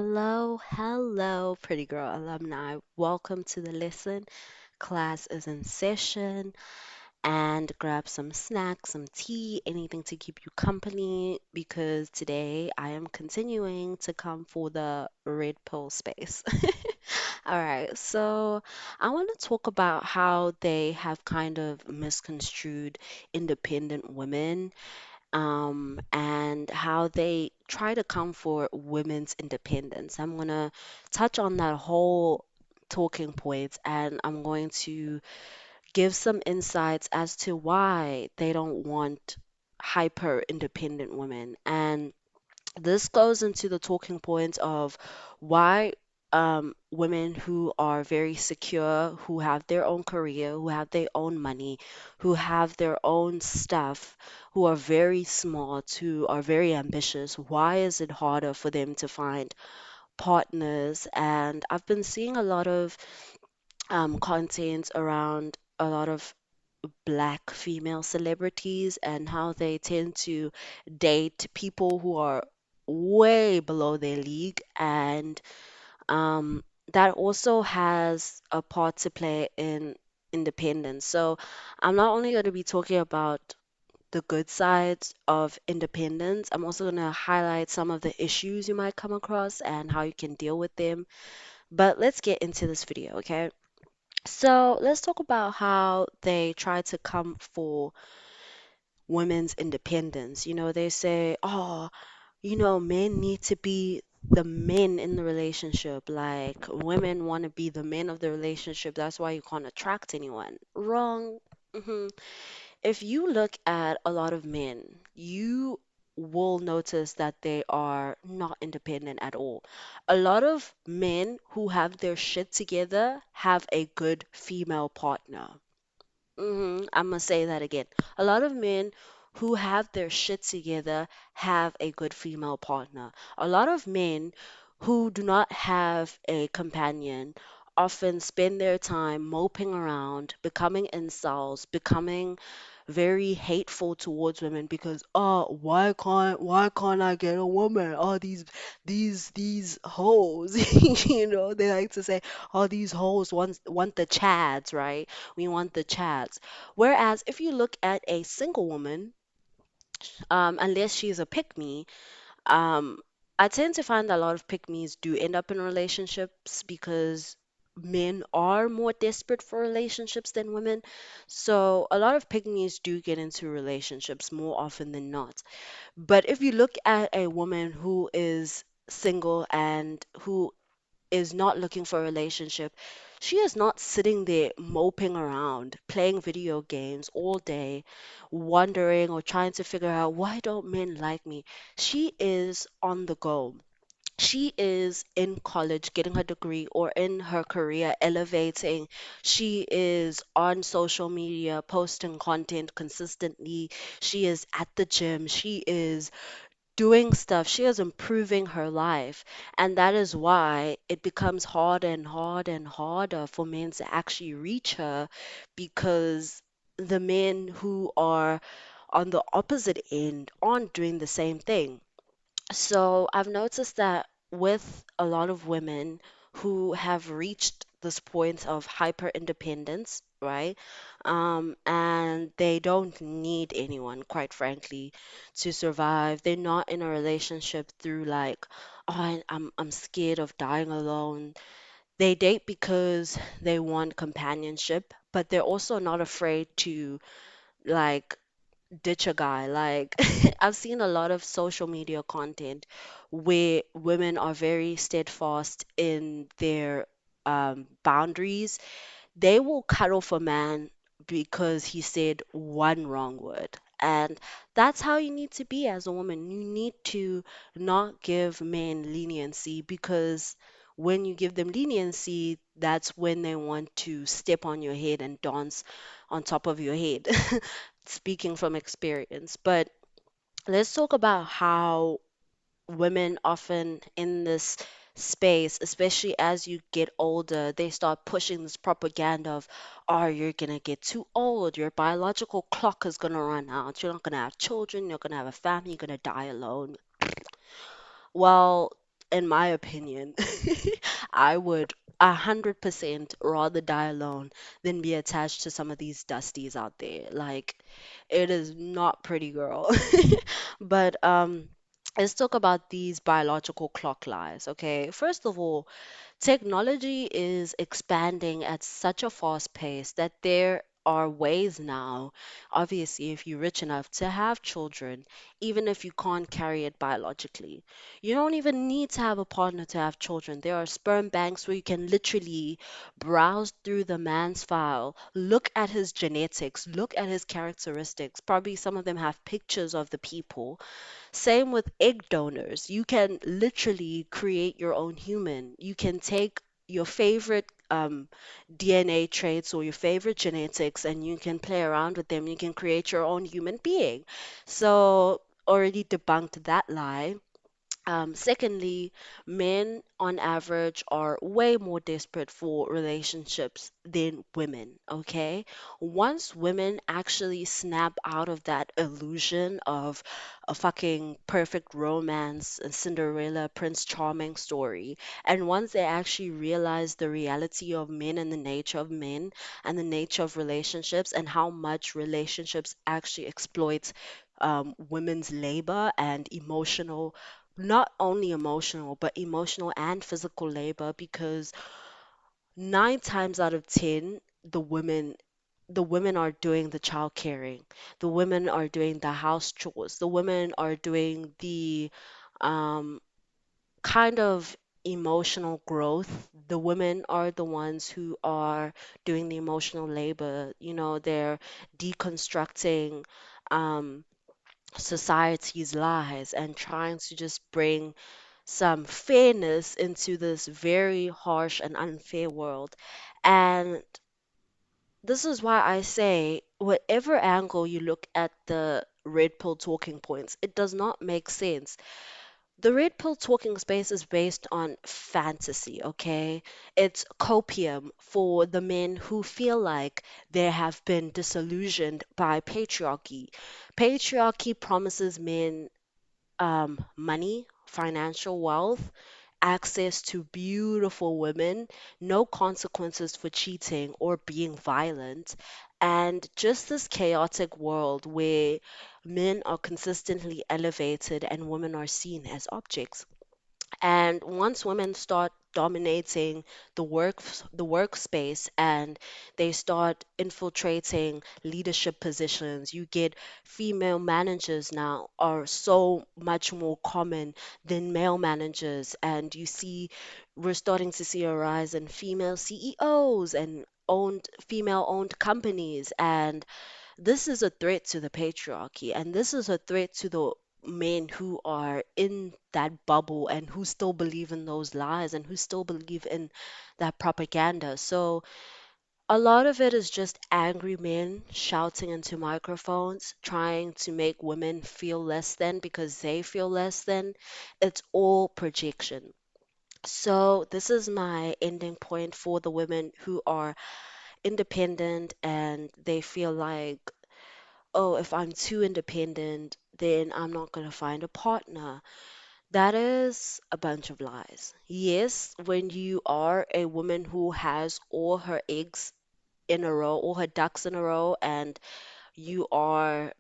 Hello, hello, pretty girl alumni. Welcome to the lesson. Class is in session, and grab some snacks, some tea, anything to keep you company because today I am continuing to come for the red pill space. All right, so I want to talk about how they have kind of misconstrued independent women and how they try to come for women's independence. I'm going to touch on that whole talking points and I'm going to give some insights as to why they don't want hyper independent women. And this goes into the talking points of why women who are very secure, who have their own career, who have their own money, who have their own stuff, who are very smart, who are very ambitious, why is it harder for them to find partners? And I've been seeing a lot of content around a lot of black female celebrities and how they tend to date people who are way below their league. And um, that also has a part to play in independence. So I'm not only going to be talking about the good sides of independence, I'm also going to highlight some of the issues you might come across and how you can deal with them. But let's get into this video, okay? So let's talk about how they try to come for women's independence. They say, oh, men need to be the men in the relationship. Like, women want to be the men of the relationship. That's why you can't attract anyone. Wrong. If you look at a lot of men, you will notice that they are not independent at all. A lot of men who have their shit together have a good female partner. I'm gonna say that again. A lot of men who have their shit together have a good female partner. A lot of men who do not have a companion often spend their time moping around, becoming incels, becoming very hateful towards women because why can't I get a woman? Oh, these hoes, they like to say, oh, these hoes want the chads, right? We want the chads. Whereas if you look at a single woman, unless she's a pick me, um, I tend to find that a lot of pick me's do end up in relationships because men are more desperate for relationships than women. So a lot of pick me's do get into relationships more often than not. But if you look at a woman who is single and who is not looking for a relationship, she is not sitting there moping around, playing video games all day, wondering or trying to figure out why don't men like me. She is on the go. She is in college getting her degree or in her career elevating. She is on social media posting content consistently. She is at the gym. She is doing stuff. She is improving her life. And that is why it becomes harder and harder and harder for men to actually reach her because the men who are on the opposite end aren't doing the same thing. So I've noticed that with a lot of women who have reached this point of hyper independence, right? And they don't need anyone, quite frankly, to survive. They're not in a relationship through like, oh, I'm scared of dying alone. They date because they want companionship, but they're also not afraid to like ditch a guy. Like I've seen a lot of social media content where women are very steadfast in their boundaries. They will cut off a man because he said one wrong word. And that's how you need to be as a woman. You need to not give men leniency because when you give them leniency, that's when they want to step on your head and dance on top of your head. Speaking from experience. But let's talk about how women often in this space, especially as you get older, they start pushing this propaganda of, oh, you're gonna get too old, your biological clock is gonna run out, you're not gonna have children, you're gonna have a family, you're gonna die alone. Well, in my opinion, I would 100% rather die alone than be attached to some of these dusties out there. Like, it is not pretty, girl. But let's talk about these biological clock lies, okay? First of all, technology is expanding at such a fast pace that there are ways now, obviously, if you're rich enough to have children, even if you can't carry it biologically. You don't even need to have a partner to have children. There are sperm banks where you can literally browse through the man's file, look at his genetics, look at his characteristics. Probably some of them have pictures of the people. Same with egg donors. You can literally create your own human. You can take your favorite DNA traits or your favorite genetics and you can play around with them. You can create your own human being. So, already debunked that lie. Secondly, men on average are way more desperate for relationships than women, okay? Once women actually snap out of that illusion of a fucking perfect romance, a Cinderella, Prince Charming story, and once they actually realize the reality of men and the nature of men and the nature of relationships and how much relationships actually exploit women's labor and emotional, not only emotional, but emotional and physical labor, because 9 times out of 10, the women are doing the child caring. The women are doing the house chores. The women are doing the um, kind of emotional growth. The women are the ones who are doing the emotional labor. They're deconstructing um, society's lies and trying to just bring some fairness into this very harsh and unfair world. And this is why I say, whatever angle you look at the red pill talking points, it does not make sense. The red pill talking space is based on fantasy, okay? It's copium for the men who feel like they have been disillusioned by patriarchy. Patriarchy promises men money, financial wealth, access to beautiful women, no consequences for cheating or being violent, and just this chaotic world where men are consistently elevated and women are seen as objects. And once women start dominating the workspace and they start infiltrating leadership positions, you get female managers now are so much more common than male managers, and we're starting to see a rise in female CEOs and owned female owned companies. And this is a threat to the patriarchy, and this is a threat to the men who are in that bubble and who still believe in those lies and who still believe in that propaganda. So, a lot of it is just angry men shouting into microphones, trying to make women feel less than because they feel less than. It's all projection. So, this is my ending point for the women who are independent and they feel like, oh, if I'm too independent, then I'm not going to find a partner. That is a bunch of lies. Yes, when you are a woman who has all her eggs in a row, all her ducks in a row, and you are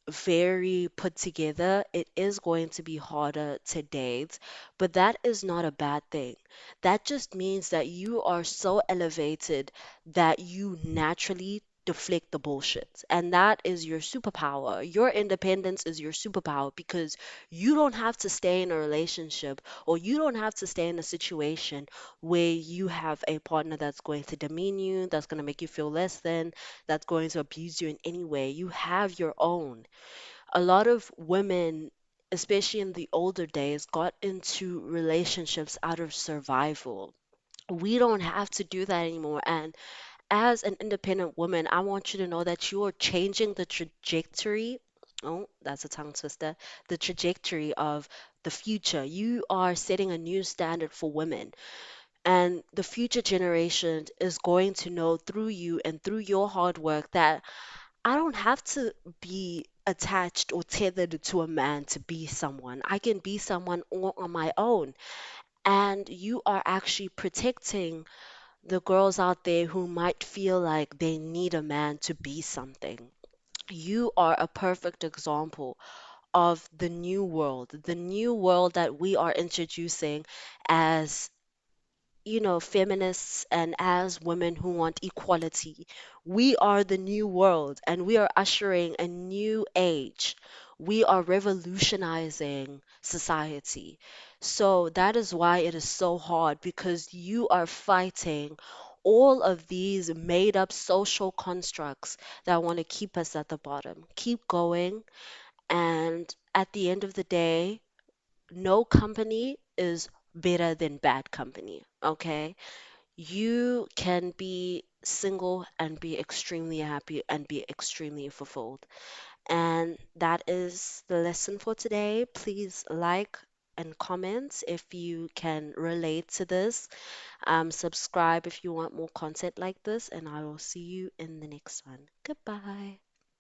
very put together, it is going to be harder to date, but that is not a bad thing. That just means that you are so elevated that you naturally deflect the bullshit. And that is your superpower. Your independence is your superpower because you don't have to stay in a relationship or you don't have to stay in a situation where you have a partner that's going to demean you, that's going to make you feel less than, that's going to abuse you in any way. You have your own. A lot of women, especially in the older days, got into relationships out of survival. We don't have to do that anymore. And as an independent woman, I want you to know that you are changing the trajectory. Oh, that's a tongue twister. The trajectory of the future. You are setting a new standard for women. And the future generation is going to know through you and through your hard work that I don't have to be attached or tethered to a man to be someone. I can be someone all on my own. And you are actually protecting the girls out there who might feel like they need a man to be something. You are a perfect example of the new world that we are introducing as, feminists and as women who want equality. We are the new world and we are ushering a new age. We are revolutionizing society. So that is why it is so hard because you are fighting all of these made up social constructs that want to keep us at the bottom. Keep going. And at the end of the day, no company is better than bad company. Okay? You can be single and be extremely happy and be extremely fulfilled. And that is the lesson for today. Please like and comment if you can relate to this. Subscribe if you want more content like this, and I will see you in the next one. Goodbye.